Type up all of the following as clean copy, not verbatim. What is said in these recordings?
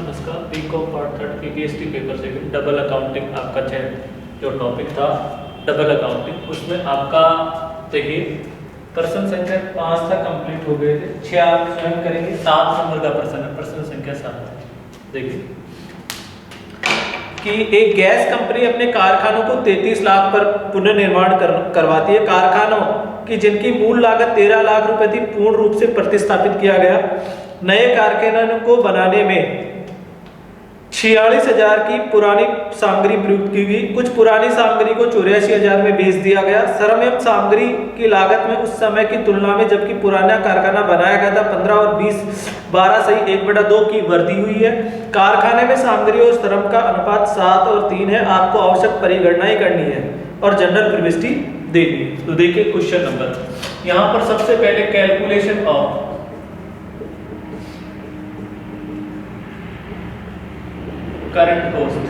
नमस्कार। BCom part 3 पीपीएसटी paper से double accounting आपका जो टॉपिक था डबल अकाउंटिंग, उसमें आपका देखिए प्रश्न संख्या 5 तक कंप्लीट हो गए थे। 6 आप स्वयं करेंगे। 7 नंबर का प्रश्न है, प्रश्न संख्या 7। देखिए कि एक गैस कंपनी अपने कारखानों को 33 लाख पर पुनर्निर्माण करवाती है। कारखानों की जिनकी मूल लागत 13 लाख रुपए थी पूर्ण रूप से प्रतिस्थापित किया गया। नए कारखानों को बनाने में 46,000 की पुरानी सामग्री प्रयुक्त की गई। कुछ पुरानी सामग्री को 84,000 में बेच दिया गया। श्रम एवं सामग्री की लागत में उस समय की तुलना में जबकि पुराना कारखाना बनाया गया था 15 और 20 12 सही 1/2 की वृद्धि हुई है। कारखाने में सामग्री और श्रम का अनुपात 7 और 3 है। आपको आवश्यक परिगणनाएं करनी है और जनरल प्रविष्टि देनी है। तो देखिए क्वेश्चन नंबर, यहाँ पर सबसे पहले calculation of current cost,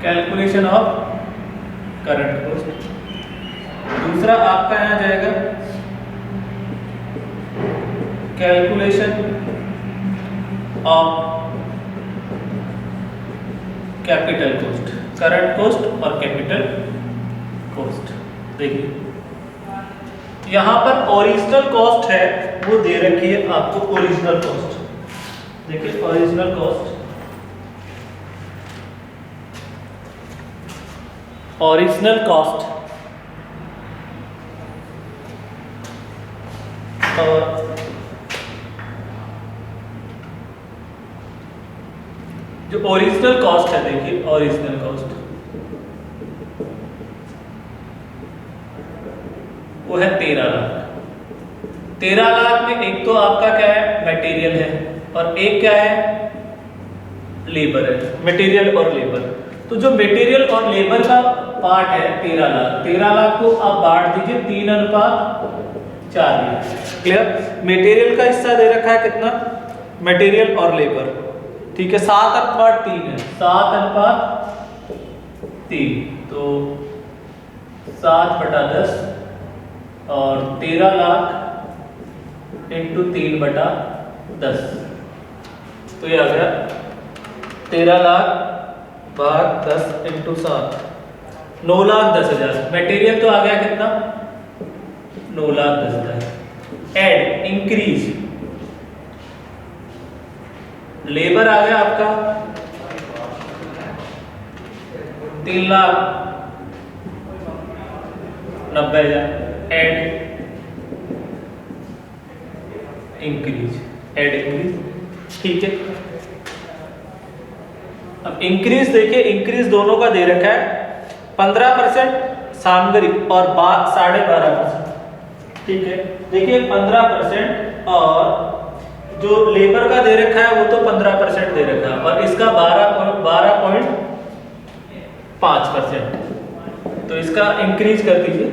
calculation of current cost. दूसरा आपका यहां जाएगा calculation of capital cost, current cost और कैपिटल कॉस्ट। देखिए यहां पर ओरिजिनल कॉस्ट है वो दे रखी है आपको, ओरिजिनल कॉस्ट। देखिए ओरिजिनल कॉस्ट, ओरिजिनल कॉस्ट और जो ओरिजिनल कॉस्ट है, देखिए ओरिजिनल कॉस्ट वो है 13 लाख। 13 लाख में एक तो आपका क्या है, मटेरियल है, और एक क्या है, लेबर है। मटेरियल और लेबर, तो जो मटेरियल और लेबर का पार्ट है 13 लाख, 13 लाख को आप बांट दीजिए 3:4 में। क्लियर? मटेरियल का हिस्सा दे रखा है कितना, मटेरियल और लेबर, ठीक है, 7:3 है, 7:3, तो 7/10 और 13 लाख इंटू 3/10, तो ये आ गया 13 लाख भाग 10 इंटू 7, 9,10,000। मटेरियल तो आ गया कितना, 9,10,000। एड इंक्रीज, लेबर आ गया आपका 3,90,000। एड इंक्रीज, एड इंक्रीज, ठीक है। अब इंक्रीज देखिए, इंक्रीज दोनों का दे रखा है 15% सामग्री और 12.5%, ठीक है। देखिए 15% और जो लेबर का दे रखा है वो तो 15% दे रखा है, और इसका 12.5%, तो इसका इंक्रीज कर दीजिए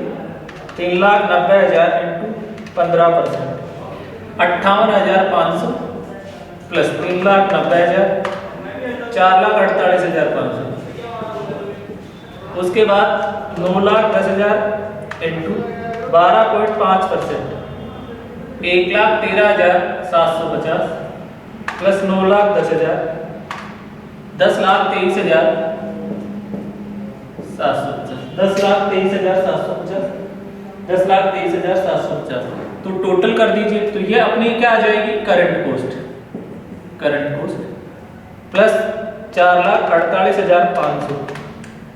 3,90,000 इंटू 15%, 58,500 प्लस 3,90,000, 4,48,500। उसके बाद 9,10,000 इंटू 12.5%, 1,13,750 प्लस 9,10,000, 10,23,750, 10,23,750, 10,23,750। तो टोटल कर दीजिए, तो ये अपनी क्या आ जाएगी, current cost, current cost plus 4,48,500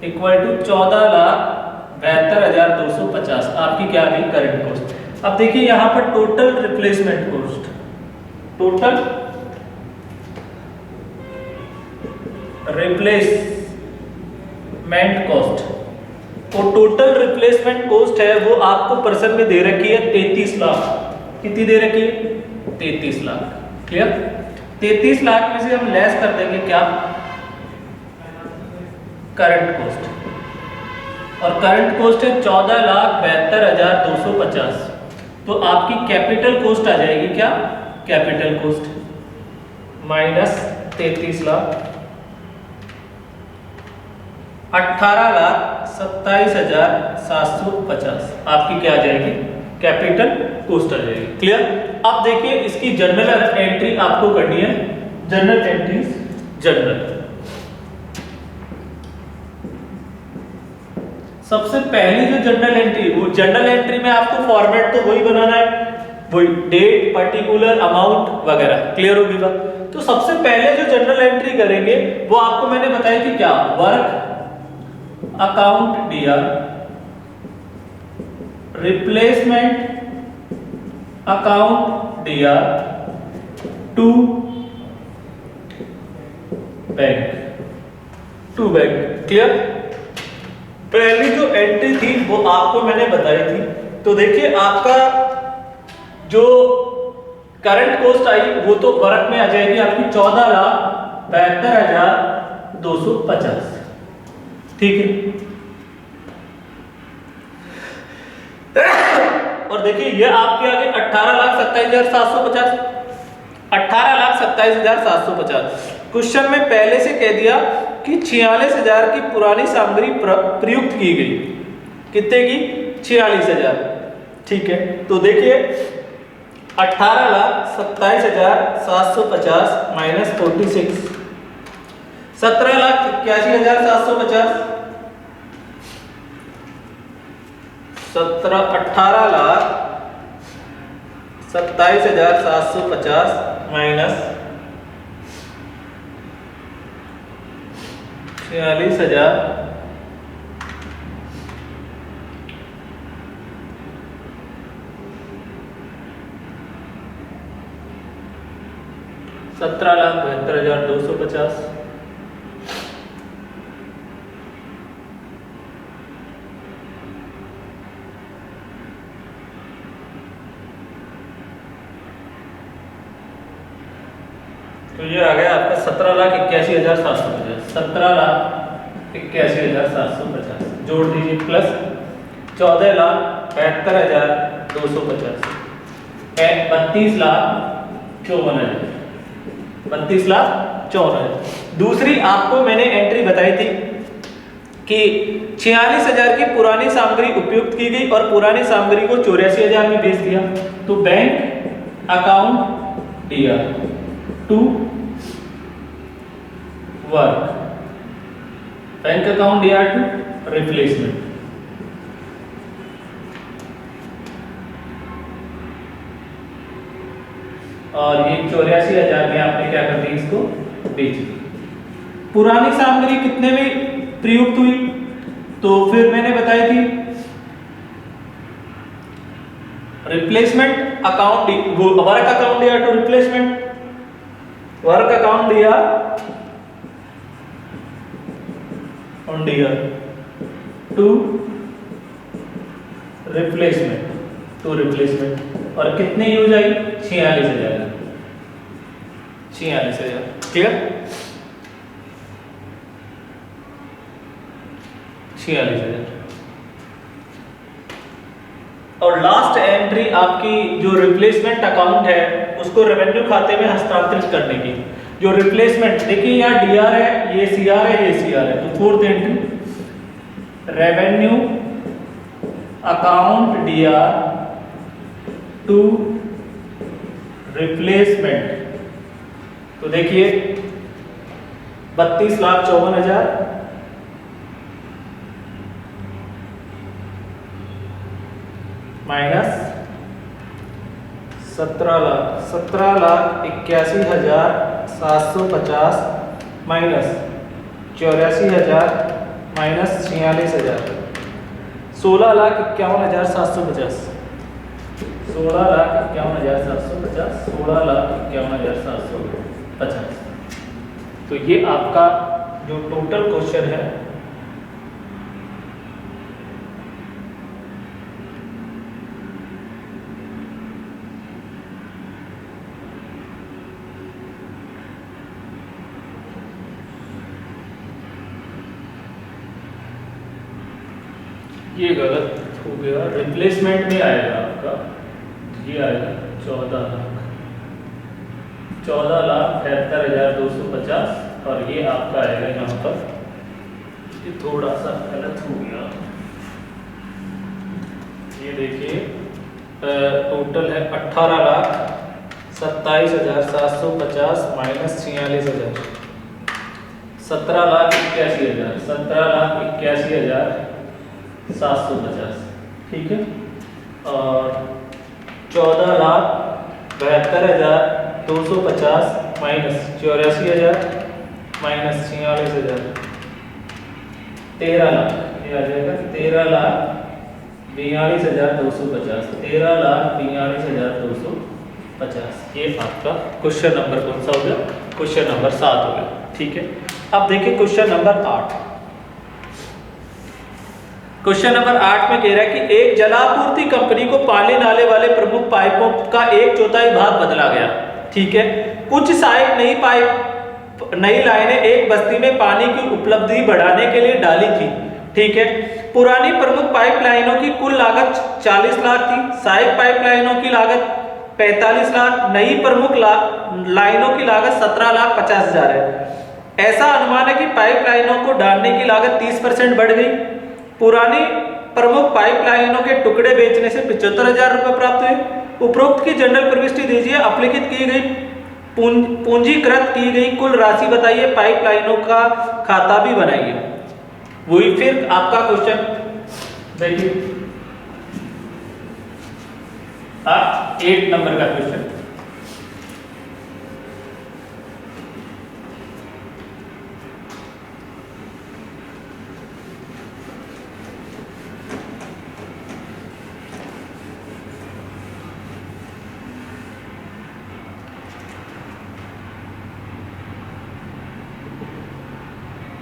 equal to 14,72,250 आपकी क्या आ गई, करंट कॉस्ट। अब देखिए यहां पर total replacement cost, total replacement cost, तो टोटल रिप्लेसमेंट कॉस्ट है वो आपको पर्सन में दे रखी है 33 लाख। कितनी दे रखी है, 33 लाख। क्लियर? 33 लाख में से हम लेस कर देंगे क्या, करंट कॉस्ट, और करंट कॉस्ट है 14,72,250, तो आपकी कैपिटल कॉस्ट आ जाएगी क्या, कैपिटल कॉस्ट माइनस 33 लाख 18,27,750 आपकी क्या आ जाएगी, कैपिटल कॉस्ट आ जाएगी। क्लियर? अब देखिए इसकी जर्नल एंट्री आपको करनी है, जर्नल एंट्रीज, जर्नल। सबसे पहली जो जर्नल एंट्री, वो जर्नल एंट्री में आपको फॉर्मेट तो वही बनाना है, वही डेट, पर्टिकुलर, अमाउंट वगैरह। क्लियर होगी बात? तो सबसे पहले जो जर्नल एंट्री करेंगे वो आपको मैंने बताई थी क्या, work account DR, replacement account DR to bank, to bank. Clear? पहली जो एंट्री थी वो आपको मैंने बताई थी। तो देखिए आपका जो करंट कॉस्ट आई वो तो वर्क में आ जाएगी आपकी 14,72,250। ठीक है? और देखिए ये आपके आगे 18,27,750, 18,27,750। क्वेश्चन में पहले से कह दिया कि 46,000 की पुरानी सामग्री प्रयुक्त की गई। कितने की? 46,000। ठीक है, तो देखिए 18,27,750 माइनस 46, 17,81,750, 18,27,750 माइनस 46,000, 17,72,250। तो ये आ गया आपका 17,81,750, 17,81,750 जोड़ दीजिए, प्लस 14,72,250, 32,54,000, 32,54,000। दूसरी आपको मैंने एंट्री बताई थी कि 46,000 की पुरानी सामग्री उपयुक्त की गई और पुरानी सामग्री को 84,000 में बेच दिया। तो bank account DR to work, bank account DR to replacement. और ये 84,000 में आपने क्या कर दी, इसको बेच दी। पुरानी सामग्री कितने में प्रयुक्त हुई? तो फिर मैंने बताई थी replacement account, work account DR to replacement, work account DR on DR to replacement, to replacement. और कितने यूज आई? 46,000, 46,000। क्लियर? 46,000। और लास्ट एंट्री आपकी जो रिप्लेसमेंट अकाउंट है उसको रेवेन्यू खाते में हस्तांतरित करने की। जो रिप्लेसमेंट, देखिए यहाँ डीआर है, ये सीआर है, ये सीआर है, तो fourth entry revenue account DR to replacement. तो देखिए 32,54,000 माइनस 17,81,750 माइनस 84,000 माइनस 46,000, 16,51,750, 16,51,750, 16,51,750। तो ये आपका जो टोटल क्वेश्चन है ये गलत हो गया, रिप्लेसमेंट में आएगा आपका, ये आएगा 14,73,250 और ये आपका आएगा यहाँ पर, ये थोड़ा सा गलत हो गया, ये देखिए टोटल है 18,27,750 माइनस 46,000, 17,81,000, 17,81,750, ठीक है। और 14,72,250 माइनस 84,000 माइनस 46,000, 13 लाख, ये आ जाएगा 13,42,250, 13,42,250। ये आपका क्वेश्चन नंबर कौन सा हो गया? क्वेश्चन नंबर 7 हो गया, ठीक है। अब देखिए क्वेश्चन नंबर 8। क्वेश्चन नंबर 8 में कह रहा है कि एक जलापूर्ति कंपनी को पानी नाले वाले प्रमुख पाइपों का 1/4 भाग बदला गया, ठीक है। कुछ सहायक नई लाइनें एक बस्ती में पानी की उपलब्धि बढ़ाने के लिए डाली थी, ठीक है। पुरानी प्रमुख पाइपलाइनों की कुल लागत 40 लाख थी, सहायक पाइपलाइनों की लागत 45 लाख, नई प्रमुख लाइनों की लागत 17,50,000 है। ऐसा अनुमान है कि पाइपलाइनों को डालने की लागत 30% बढ़ गई। पुरानी प्रमुख पाइपलाइनों के टुकड़े बेचने से 75,000 रुपये प्राप्त हुए। उपरोक्त की जनरल प्रविष्टि दीजिए, अपलिखित की गई पूंजीकृत की गई कुल राशि बताइए, पाइपलाइनों का खाता भी बनाइए। वही फिर आपका क्वेश्चन देखिए, 8 नंबर का क्वेश्चन।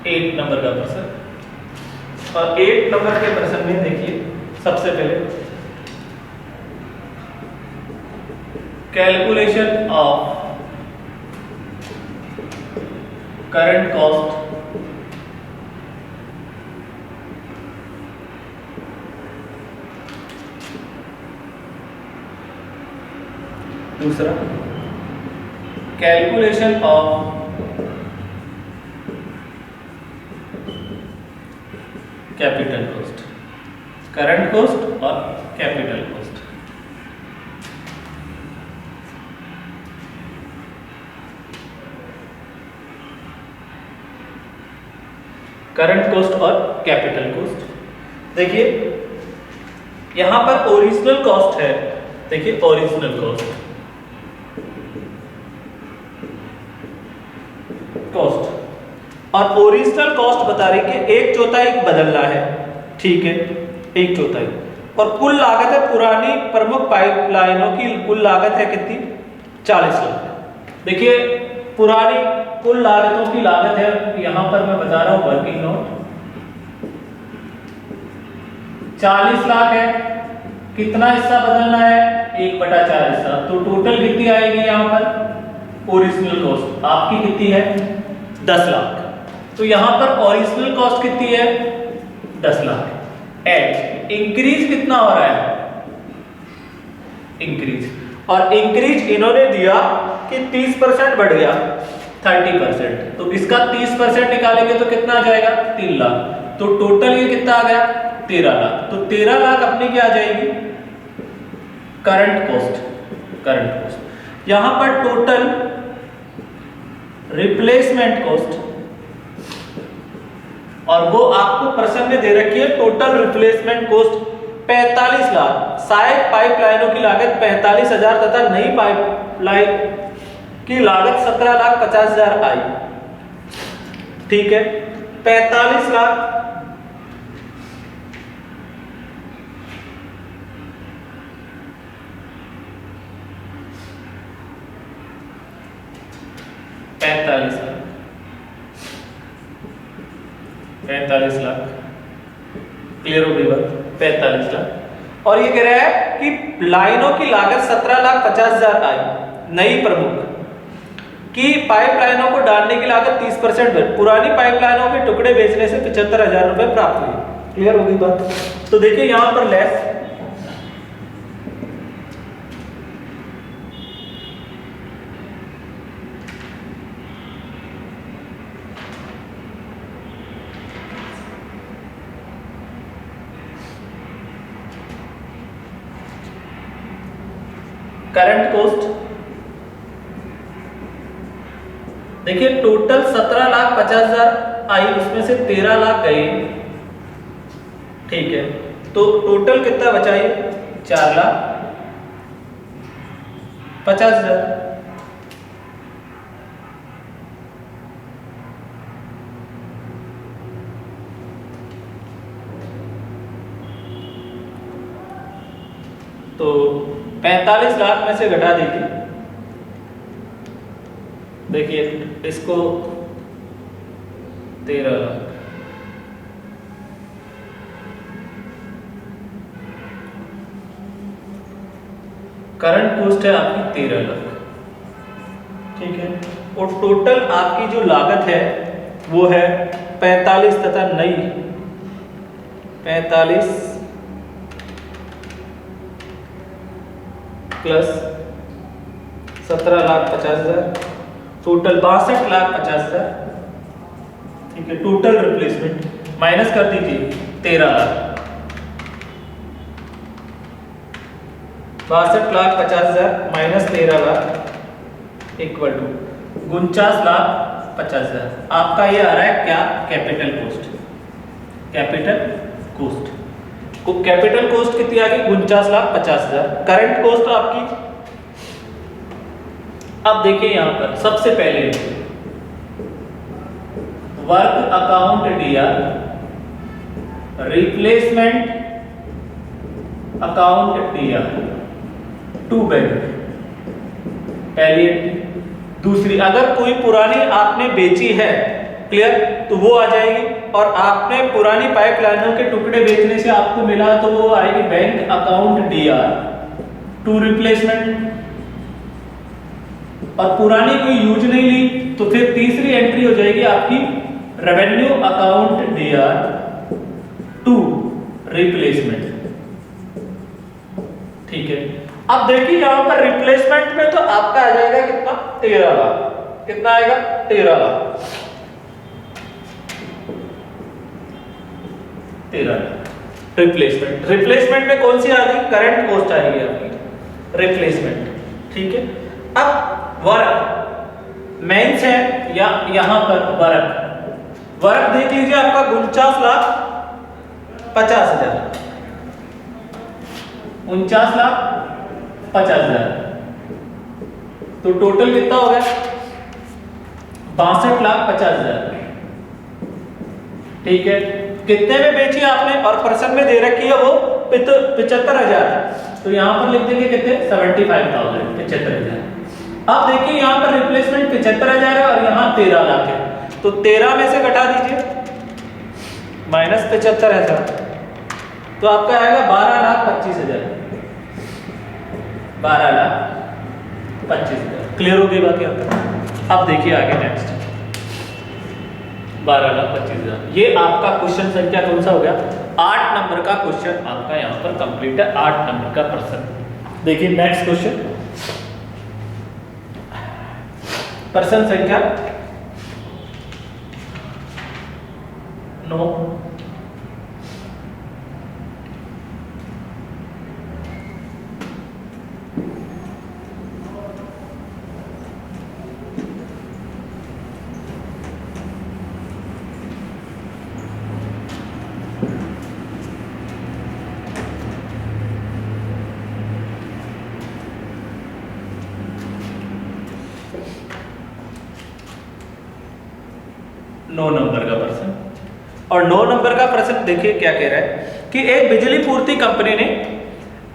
एट नंबर का प्रश्न, और 8 नंबर के प्रश्न में देखिए सबसे पहले कैलकुलेशन ऑफ करंट कॉस्ट दूसरा calculation of capital cost, current cost और कैपिटल कॉस्ट। करंट कॉस्ट और कैपिटल कॉस्ट। देखिए यहां पर ओरिजिनल कॉस्ट है, देखिए ओरिजिनल कॉस्ट और ओरिजिनल कॉस्ट बता रही कि 1/4 बदलना है, ठीक है, 1/4। और कुल लागत है पुरानी प्रमुख पाइपलाइनों की कुल लागत है कितनी? 40 लाख। देखिए पुरानी कुल लागतों की लागत है, यहां पर मैं बता रहा हूं वर्किंग नोट 40 लाख है। कितना हिस्सा बदलना है? 1/4 हिस्सा। तो टोटल कितनी आएगी यहां पर? ओरिजिनल कॉस्ट आपकी कितनी है? 10 लाख। तो यहां पर ओरिजिनल कॉस्ट कितनी है? 10 लाख। एड इंक्रीज कितना हो रहा है? इंक्रीज, और इंक्रीज इन्होंने दिया कि 30% बढ़ गया 30%, तो इसका 30% निकालेंगे तो कितना आ जाएगा? 3 लाख। तो टोटल ये कितना आ गया? 13 लाख। तो 13 लाख अपनी क्या आ जाएगी? Current cost. यहां पर टोटल रिप्लेसमेंट कॉस्ट, और वो आपको प्रश्न में दे रखी है टोटल रिप्लेसमेंट कॉस्ट 45 लाख। सहायक पाइपलाइनों की लागत 45,000 तथा नई पाइपलाइन की लागत 17,50,000 आई, ठीक है। 45 लाख क्लियर हो गई बात? 45 लाख। और ये कह रहा है कि लाइनों की लागत 17,50,000 आई, नई प्रमुख की पाइपलाइनों को डालने की लागत 30% बढ़, पुरानी पाइपलाइनों के टुकड़े बेचने से 75,000 रुपए प्राप्त हुए। क्लियर हो गई बात? तो देखिए यहां पर लेस करंट कॉस्ट देखिए टोटल 17,50,000 आई, उसमें से 13 लाख गई, ठीक है, तो टोटल कितना बचा ये 4,50,000। तो 45 लाख में से घटा दीजिए, देखिए इसको 13 लाख, करंट कॉस्ट है आपकी 13 लाख, ठीक है, और टोटल आपकी जो लागत है वो है 45 तथा नई 45 प्लस 17,50,000, टोटल 62,50,000, ठीक है, टोटल रिप्लेसमेंट माइनस कर दीजिए 13 lakh, 62,50,000 minus 13 lakh equal to 49,50,000। आपका ये आ रहा है क्या, कैपिटल कॉस्ट, कैपिटल कॉस्ट को कैपिटल कॉस्ट कितनी आ गई 49,50,000। करंट कॉस्ट आपकी, अब देखिए यहां पर सबसे पहले work account DR, replacement account DR, to bank पहली। दूसरी, अगर कोई पुरानी आपने बेची है, क्लियर, तो वो आ जाएगी, और आपने पुरानी पाइपलाइनों के टुकड़े बेचने से आपको मिला तो वो आएगी bank account DR to replacement, और पुरानी कोई यूज नहीं ली तो फिर तीसरी एंट्री हो जाएगी आपकी revenue account DR to replacement, ठीक है। अब देखिए यहां पर रिप्लेसमेंट में तो आपका आ जाएगा कितना 13 लाख, कितना आएगा 13 लाख, 13 रिप्लेसमेंट। रिप्लेसमेंट में कौन सी आ गई, करंट कॉस्ट आएगी आपकी रिप्लेसमेंट, ठीक है। अब वर्क मेंस है या यहां पर वर्क देख लीजिए आपका 49,50,000, 49,50,000, तो टोटल कितना हो गया 62,50,000, ठीक है। कितने में बेची आपने और परसेंट में दे रखी है वो 75,000, तो यहां पर लिख देंगे कितने 75,000, 75,000। अब देखिए यहां पर रिप्लेसमेंट 75,000 है और यहां 13 लाख है, तो 13 में से घटा दीजिए माइनस 75,000, तो आपका आएगा 12,25,000, 12,25,000। क्लियर हो गई बात यहाँ पर। अब देखिए आगे नेक्स्ट 12,25,000, ये आपका क्वेश्चन संख्या कौन सा हो गया 8 नंबर का क्वेश्चन आपका यहाँ पर कंप्लीट है, 8 नंबर का प्रश्न। देखिए नेक्स्ट क्वेश्चन, प्रश्न संख्या 9। नौ नंबर का प्रश्न, और 9 नंबर का प्रश्न देखिए क्या कह रहा है कि एक बिजली पूर्ति कंपनी ने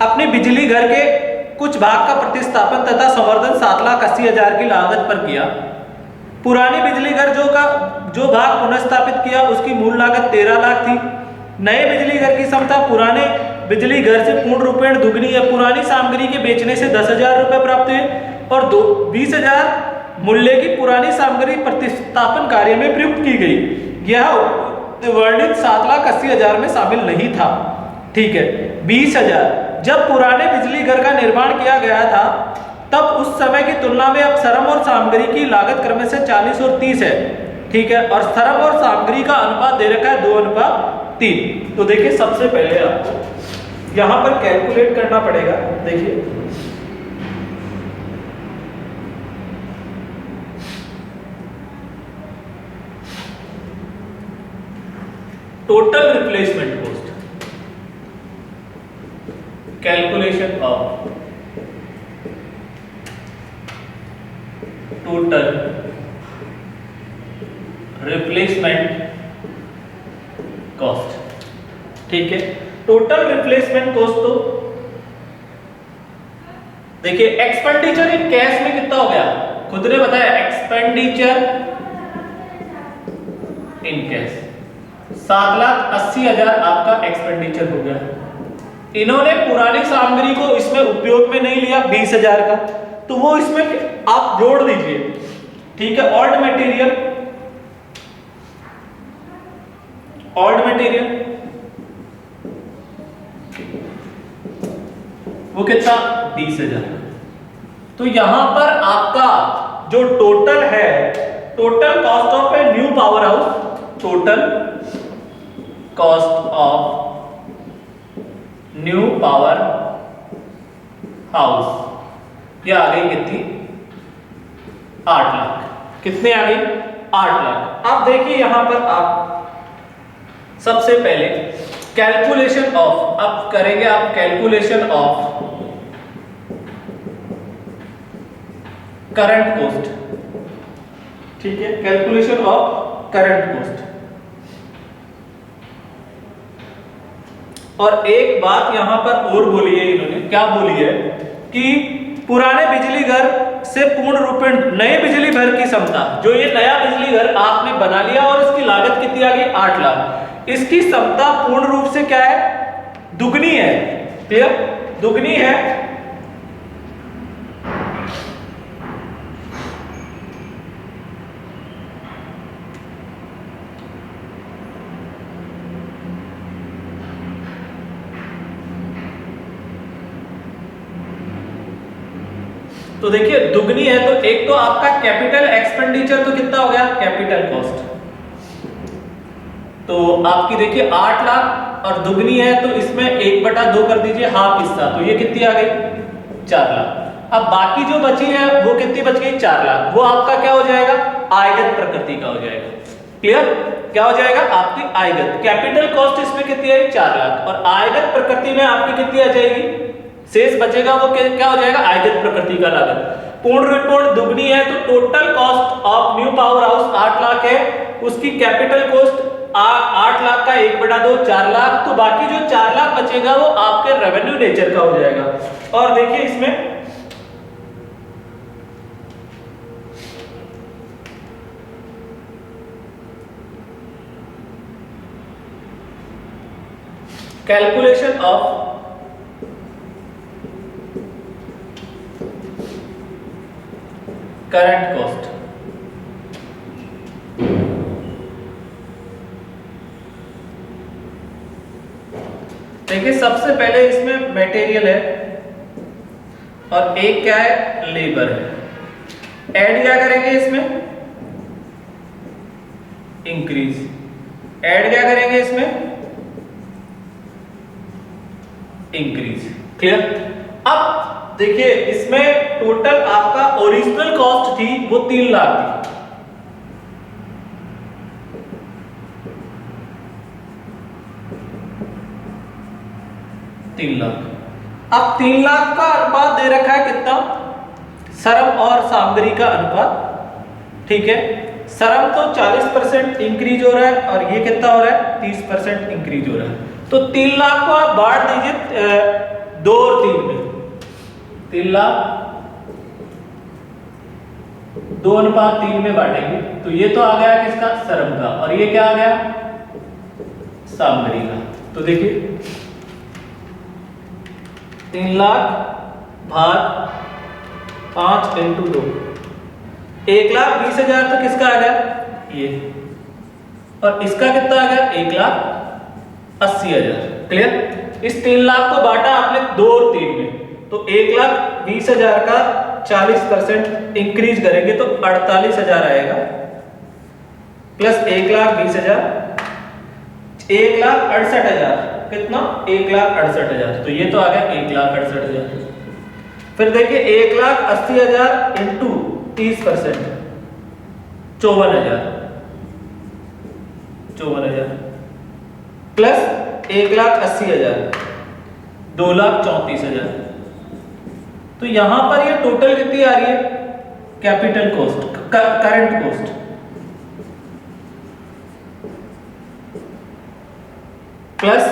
अपने बिजली घर के कुछ भाग का प्रतिस्थापन तथा संवर्धन 7,80,000 की लागत पर किया। पुरानी बिजली घर जो भाग पुनर्स्थापित किया उसकी मूल लागत 13 लाख थी। नए बिजली घर की क्षमता पुराने बिजली घर से पूर्ण रूपेण दुगनी या पुरानी सामग्री के बेचने से 10,000 रुपए प्राप्त हुए और 20,000 मूल्य की पुरानी सामग्री प्रतिस्थापन कार्य में प्रयुक्त की गई। यह वर्णित 7,80,000 में शामिल नहीं था, ठीक है। 20,000 जब पुराने बिजली घर का निर्माण किया गया था तब उस समय की तुलना में अब श्रम और सामग्री की लागत क्रम से 40 और 30 है, ठीक है, और श्रम और सामग्री का अनुपात दे रखा है 2:3। तो देखिए सबसे पहले आपको यहाँ पर कैलकुलेट करना पड़ेगा। देखिए total replacement cost, calculation of total replacement cost. ठीक है, टोटल रिप्लेसमेंट कॉस्ट तो देखिए एक्सपेंडिचर इन कैश में कितना हो गया, खुद ने बताया एक्सपेंडिचर इन कैश 7,80,000 आपका एक्सपेंडिचर हो गया। इन्होंने पुरानी सामग्री को इसमें उपयोग में नहीं लिया 20,000 का, तो वो इसमें आप जोड़ दीजिए। ठीक है, ओल्ड मटेरियल वो कितना 20,000। तो यहां पर आपका जो टोटल है, total cost of a new power house, total cost of new power house, ये आ गई कितनी 8 लाख। कितने आ गई 8 लाख। अब देखिए यहां पर आप सबसे पहले कैलकुलेशन ऑफ, अब करेंगे आप कैलकुलेशन ऑफ करंट कॉस्ट। ठीक है, कैलकुलेशन ऑफ करंट कॉस्ट। और एक बात यहां पर और बोली है इन्होंने, क्या बोली है कि पुराने बिजली घर से पूर्ण रूप में नए बिजली घर की क्षमता, जो ये नया बिजली घर आपने बना लिया और इसकी लागत कितनी आ गई 8 लाख, इसकी क्षमता पूर्ण रूप से क्या है, दुगनी है। क्लियर, दुगनी है। तो देखिए दुगनी है, तो एक तो आपका कैपिटल एक्सपेंडिचर तो कितना हो गया, कैपिटल कॉस्ट तो आपकी देखिए 8 लाख और दुगनी है तो इसमें 1/2 कर दीजिए, हाफ हिस्सा, तो ये कितनी आ गई 4 लाख। अब बाकी जो बची है वो कितनी बच गई 4 लाख, वो आपका क्या हो जाएगा, आयगत प्रकृति का हो जाएगा। क्लियर, क्या हो जाएगा आपकी आयगत। कैपिटल कॉस्ट इसमें कितनी आई 4 लाख और आयगत प्रकृति में आपकी कितनी आ जाएगी, शेष बचेगा वो क्या हो जाएगा, आयगत प्रकृति का लागत। पूर्ण रिपोर्ट दुगनी है तो total cost of new power house 8 lakh है, उसकी कैपिटल कॉस्ट 8 लाख का 1/2 4 लाख, तो बाकी जो 4 लाख बचेगा वो आपके रेवेन्यू नेचर का हो जाएगा। और देखिए इसमें कैलकुलेशन ऑफ करंट कॉस्ट। देखिए सबसे पहले इसमें मटेरियल है और एक क्या है, लेबर है। ऐड क्या करेंगे इसमें, इंक्रीज। ऐड क्या करेंगे इसमें, इंक्रीज। क्लियर। अब देखिए इसमें टोटल आपका ओरिजिनल कॉस्ट थी वो 3 लाख थी, अब 3 लाख का अनुपात दे रखा है कितना, श्रम और सामग्री का अनुपात। ठीक है, श्रम तो 40% इंक्रीज हो रहा है और ये कितना हो रहा है 30% इंक्रीज हो रहा है। तो 3 लाख को आप बांट दीजिए 2 और 3 में, 3 लाख 2:3 में बांटेंगे तो ये तो आ गया किसका, श्रम का, और ये क्या आ गया, सामग्री का। तो देखिए 3 लाख भाग 5 × 2, 1,20,000 तो किसका आ गया ये, और इसका कितना आ गया 1,80,000। क्लियर। इस 3 लाख को बांटा आपने 2 और 3 में, तो 1,20,000 का 40% इंक्रीज करेंगे तो 48,000 आएगा, प्लस 1,20,000 1,68,000, कितना 1,68,000, तो ये तो आ गया 1,68,000। फिर देखिए 1,80,000 इंटू 30%, 54,000, प्लस 1,80,000, 2,34,000। तो यहां पर ये टोटल कितनी आ रही है? Capital cost, current cost, plus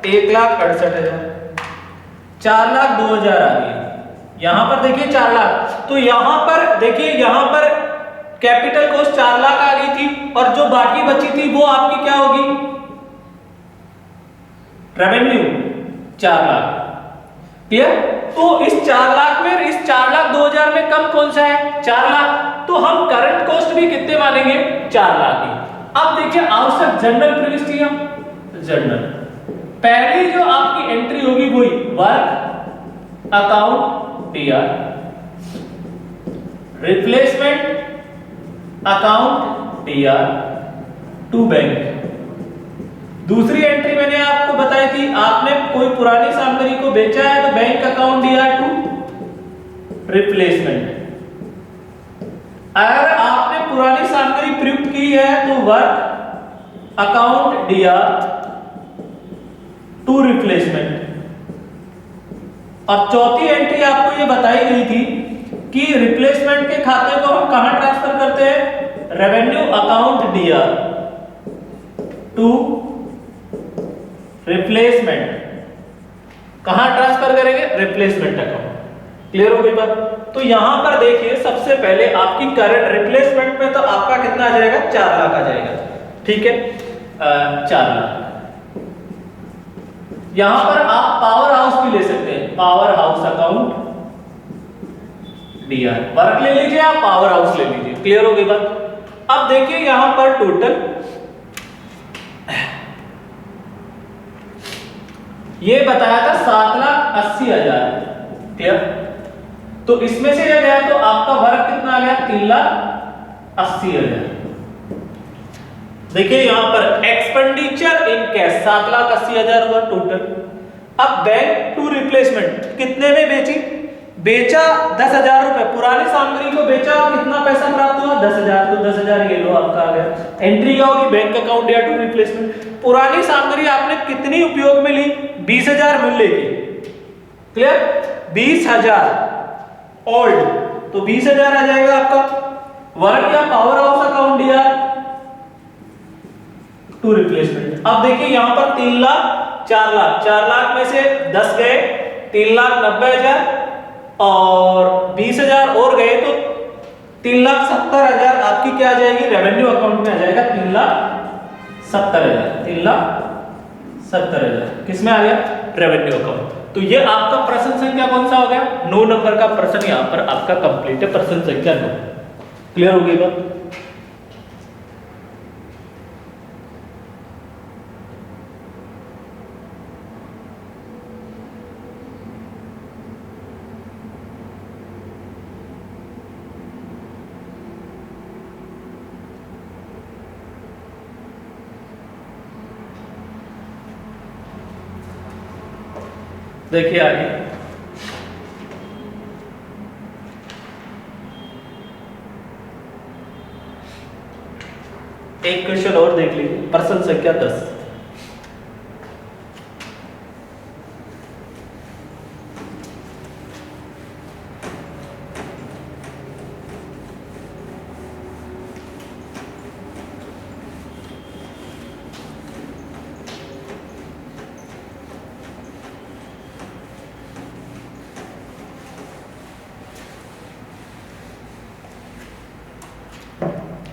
1,68,000, 4,02,000 आ रही है। यहां पर देखिए 4 लाख, तो यहां पर देखिए, यहां पर कैपिटल कॉस्ट 4 लाख आ गई थी और जो बाकी बची थी वो आपकी क्या होगी? रेवेन्यू 4 लाख। क्लियर? तो इस 4 लाख में, इस 4,02,000 में कम कौन सा है? 4 लाख। तो हम करंट कॉस्ट भी कितने मानेंगे? 4 लाख ही। अब देखिए आवश्यक जनरल प्रविष्टियां, जनरल, पहली जो आपकी एंट्री होगी वही work account DR, replacement account DR to bank. दूसरी एंट्री मैंने आपको बताई थी, आपने कोई पुरानी सामग्री को बेचा है तो bank account DR to replacement. अगर आपने पुरानी सामग्री प्रयुक्त की है तो work account DR to replacement. अब चौथी एंट्री आपको ये बताई गई थी कि रिप्लेसमेंट के खाते को हम कहां ट्रांसफर करते हैं? Revenue account DR to replacement. कहां ट्रांसफर करेंगे? Replacement account. क्लियर हो गई बात? तो यहां पर देखिए सबसे पहले आपकी करंट रिप्लेसमेंट में तो आपका कितना आ जाएगा? 4 लाख आ जाएगा। ठीक है, 4 लाख। यहां पर आप पावर हाउस भी ले सकते हैं, power house account DR. Work ले लीजिए, आप पावर हाउस ले लीजिए। क्लियर हो गई बात? अब देखिए यहां पर टोटल ये बताया था 7,80,000। क्लियर? तो इसमें से ये गया तो आपका वर्क कितना आ गया? 3,80,000। देखिए यहां पर एक्सपेंडिचर इन कैश 7,80,000 हुआ टोटल। अब बैंक टू रिप्लेसमेंट कितने में बेची? बेचा 10,000 रुपए, पुरानी सामग्री को बेचा और कितना पैसा प्राप्त हुआ? 10,000। तो 10,000 ये लो आपका आ गया। एंट्री क्या होगी? बैंक अकाउंट या टू रिप्लेसमेंट। पुरानी सामग्री आपने कितनी उपयोग में ली? 20,000 मूल्य की। क्लियर? 20,000 ओल्ड, तो 20,000 आ जाएगा आपका। वर्क या पावर हाउस अकाउंट दिया टू रिप्लेसमेंट। अब देखिए यहां पर 3 लाख 4 लाख, 4 लाख में से 10 गए, 3,90,000 और 20,000 और गए तो 3,70,000 आपकी क्या आ जाएगी? रेवेन्यू अकाउंट में आ जाएगा। 3,70,000, 3,70,000 किसमें आ गया? Revenue account. तो ये आपका प्रश्न संख्या कौन सा हो गया? 9 नंबर का प्रश्न यहां पर आपका कंप्लीट है, प्रश्न संख्या 9। क्लियर हो गई बात? देखिए आगे एक क्वेश्चन और देख लीजिए, प्रश्न संख्या 10।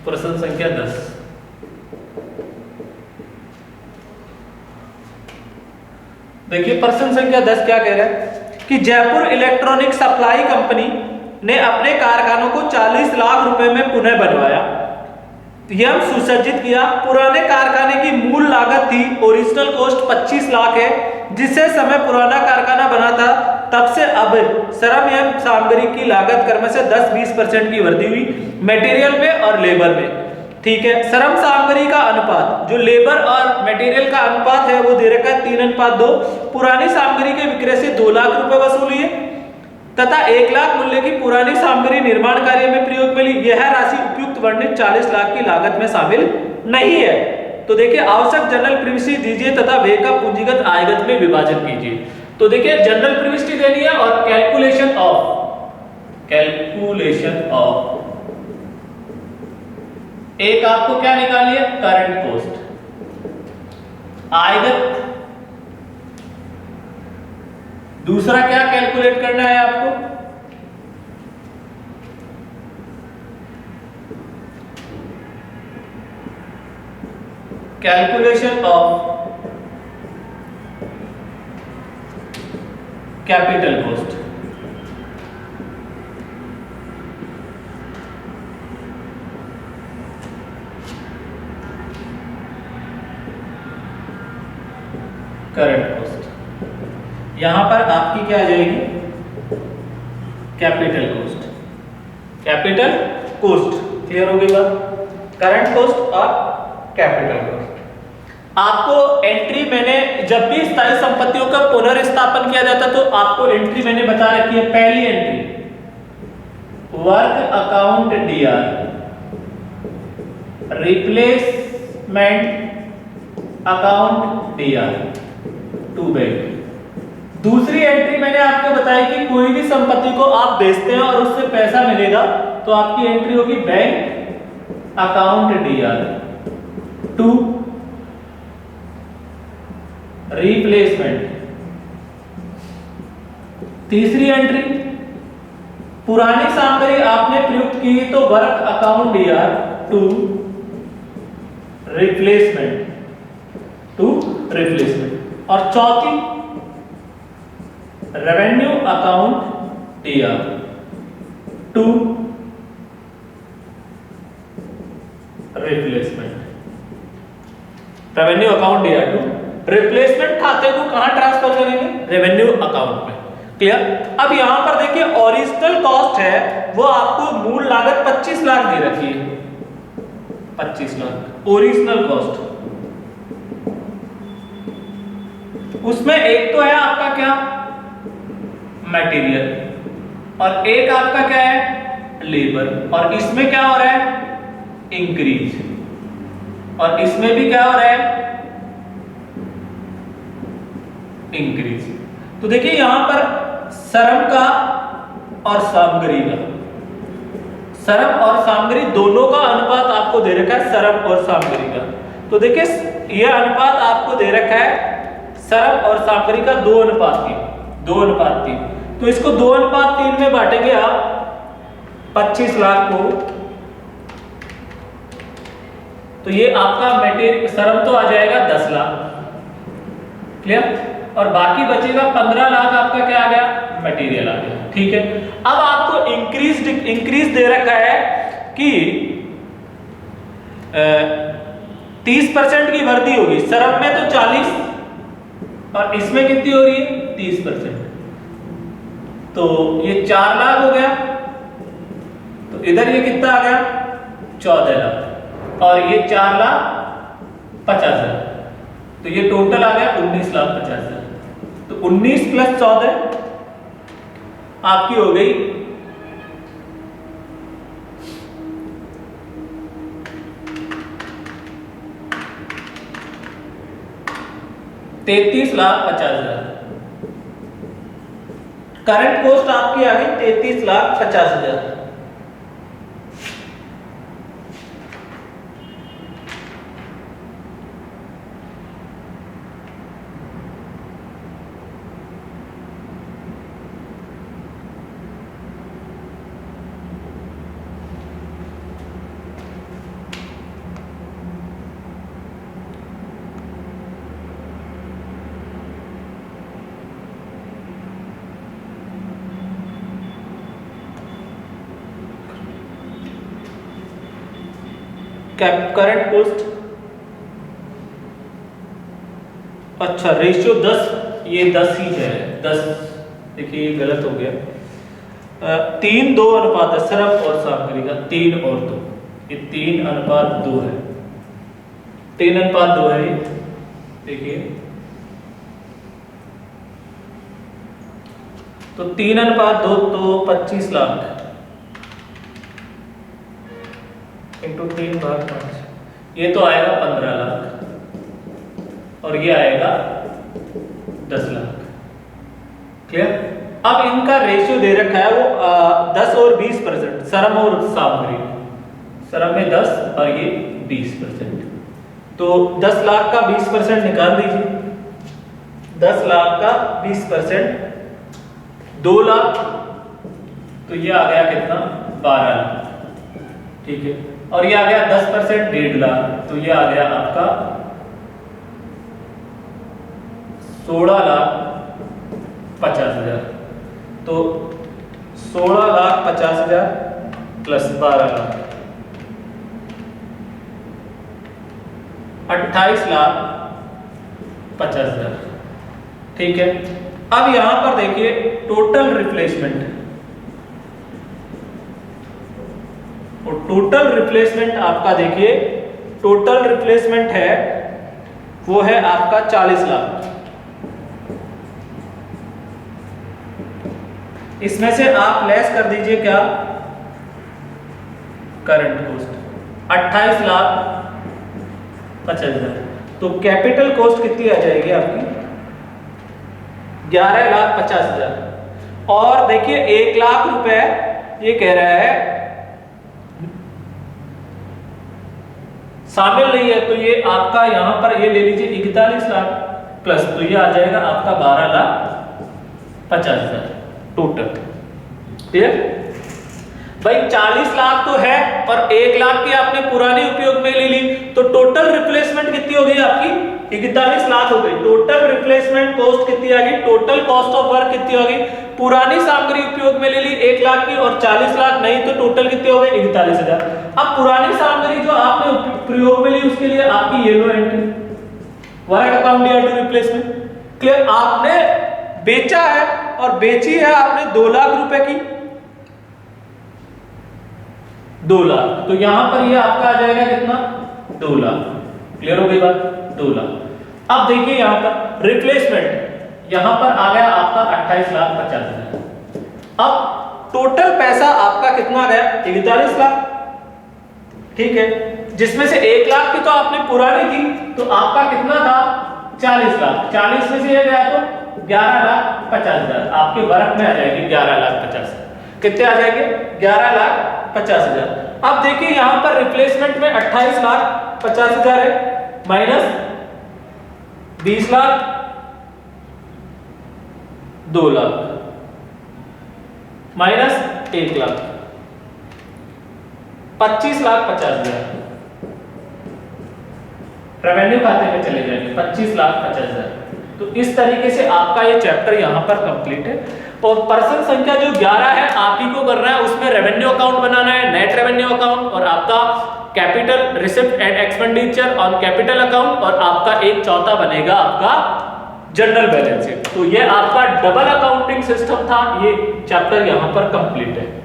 प्रश्न संख्या 10। देखिए प्रश्न संख्या 10 क्या कह रहा है कि जयपुर इलेक्ट्रॉनिक सप्लाई कंपनी ने अपने कारखानों को 40 लाख रुपए में पुनः बनवाया, यह सुसज्जित किया। पुराने कारखाने की मूल लागत थी, ओरिजिनल कॉस्ट 25 लाख है, जिससे समय पुराना कारखाना बना था तब से अब श्रम एवं सामग्री की लागत क्रम से 10-20% की वृद्धि हुई, मटेरियल में और लेबर में। ठीक है, श्रम सामग्री का अनुपात जो लेबर और मटेरियल का अनुपात है वो दे रखा है 3:2। पुरानी सामग्री के विक्रय से 2 लाख रुपए वसूली है तथा 1 लाख मूल्य की पुरानी सामग्री निर्माण कार्य में प्रयोग में ली। यह राशि उपयुक्त वर्णित 40 लाख की लागत में शामिल नहीं है। तो देखिए आवश्यक जनरल प्रीवियसली दीजिए तथा व्यय का पूंजीगत आयगत में विभाजन कीजिए। तो देखिए जनरल प्रीवियसली देनी है और कैलकुलेशन ऑफ एक आपको क्या निकालनी है, करंट कॉस्ट। आयगत दूसरा क्या कैलकुलेट करना है आपको, calculation of capital cost. Current cost यहां पर आपकी क्या आ जाएगी, capital cost. Capital cost clear हो गई बात, करंट कॉस्ट और कैपिटल कॉस्ट। आपको एंट्री मैंने जब भी स्थायी संपत्तियों का पुनर्स्थापन किया जाता तो आपको एंट्री मैंने बता रखी है। पहली entry work account DR, replacement account DR to bank. दूसरी एंट्री मैंने आपको बताई कि कोई भी संपत्ति को आप बेचते हैं और उससे पैसा मिलेगा तो आपकी एंट्री होगी bank account DR to replacement. तीसरी एंट्री पुरानी सामग्री आपने प्रयुक्त की तो work account DR to replacement. और चौथी revenue account DR to replacement. Revenue account DR to replacement खाते को कहां ट्रांसफर करेंगे, रेवेन्यू अकाउंट में। क्लियर। अब यहां पर देखिए ओरिजिनल कॉस्ट है वो आपको मूल लागत 25 लाख दे रखी है, 25 लाख ओरिजिनल कॉस्ट। उसमें एक तो है आपका क्या मटेरियल और एक आपका क्या है लेबर, और इसमें क्या हो रहा है इंक्रीज, और इसमें भी क्या हो रहा है इंक्रीज। तो देखिए यहां पर श्रम का और सामग्री का, श्रम और सामग्री दोनों का अनुपात आपको दे रखा है, श्रम और सामग्री का। तो देखिए यह अनुपात आपको दे रखा है श्रम और सामग्री का 2:3। तो इसको 2:3 में बांटेंगे आप 25 लाख को, तो ये आपका मटेरियल श्रम तो आ जाएगा 10 लाख। क्लियर। और बाकी बचेगा 15 लाख आपका क्या आ गया मटेरियल आ गया। ठीक है। अब आपको इंक्रीज दे रखा है कि 30% की वृद्धि होगी, श्रम में तो 40 और इसमें कितनी हो रही है 30%, तो ये 4 लाख हो गया। तो इधर ये कितना आ गया 14 लाख और ये 4,50,000, तो ये टोटल आ गया 19,50,000। तो 19 + 14 आपकी हो गई 33,50,000। करंट कॉस्ट आपकी आ गई 33,50,000। करंट कॉस्ट, अच्छा रेशियो 10, ये 10 ही है 10। देखिए ये गलत हो गया, 3:2 अनुपात है श्रम और सामग्री का, 3 और 2, ये 3:2 है, 3:2 है। देखिए तो 3:2 तो 25 लाख इंटू 3/5, ये तो आएगा 15 लाख। और ये आएगा 10 लाख। क्लियर? अब इनका रेशियो दे रखा है वो 10 और 20%, श्रम और सामग्री। श्रम में 10 और ये 20%। तो 10 लाख का 20% निकाल दीजिए। 10 लाख का 20% 2 लाख, तो ये आ गया कितना? 12 लाख। ठीक है, और ये आ गया 10% 1.5 लाख, तो ये आ गया आपका 16,50,000। तो 16,50,000 प्लस 12 लाख 28,50,000। ठीक है, अब यहां पर देखिए टोटल रिप्लेसमेंट, और टोटल रिप्लेसमेंट आपका देखिए, टोटल रिप्लेसमेंट है वो है आपका 40 लाख। इसमें से आप लेस कर दीजिए क्या? Current cost 28,50,000। तो कैपिटल कॉस्ट कितनी आ जाएगी आपकी? 11,50,000। और देखिए 1 लाख रुपए ये कह रहा है शामिल नहीं है, तो ये आपका यहां पर ये ले लीजिए 41 लाख प्लस, तो ये आ जाएगा आपका 12,50,000 टोटल। क्लियर? भाई 40 लाख तो है और 1 लाख की आपने पुरानी उपयोग में ले ली, तो टोटल रिप्लेसमेंट कितनी हो गई आपकी? 41 लाख हो गई। टोटल रिप्लेसमेंट कॉस्ट कितनी आ गई? टोटल कॉस्ट ऑफ वर्क कितनी हो गई? पुरानी सामग्री उपयोग में ले ली 1 लाख की और 40 लाख नहीं, तो टोटल कितने हो गए? 41,000। अब पुरानी सामग्री जो आपने प्रयोग में ली उसके लिए आपकी yellow entry, work account due to replacement. Clear? आपने बेचा है और बेची है आपने 2 लाख रुपए की, 2 लाख, तो यहां पर ये आपका आ जाएगा कितना? 2 लाख। क्लियर हो गई बात? 2 लाख। अब देखिए यहां पर रिप्लेसमेंट, यहां पर आ गया आपका 28,50,000। अब टोटल पैसा आपका कितना गया? 41 लाख। ठीक है, जिसमें से 1 लाख की तो आपने पुरानी थी, तो आपका कितना था? 40 लाख। 40 में से ये गया तो 11,50,000 आपके वर्क में आ जाएगी। 11,50,000 कितने आ जाएंगे? 11,50,000। अब देखिए यहां पर रिप्लेसमेंट में 28,50,000 है, minus 20 lakh, 2 lakh, minus 1 lakh, 25,50,000 revenue खाते में चले जाएंगे। 25,50,000। तो इस तरीके से आपका ये चैप्टर यहां पर कंप्लीट है। और पर्सन संख्या जो 11 है आप ही को करना है, उसमें रेवेन्यू अकाउंट बनाना है, नेट रेवेन्यू अकाउंट, और आपका capital receipt and expenditure on capital account, और आपका एक चौथा बनेगा आपका जनरल बैलेंस शीट। तो ये आपका डबल अकाउंटिंग सिस्टम था, ये चैप्टर यहां पर कंप्लीट है।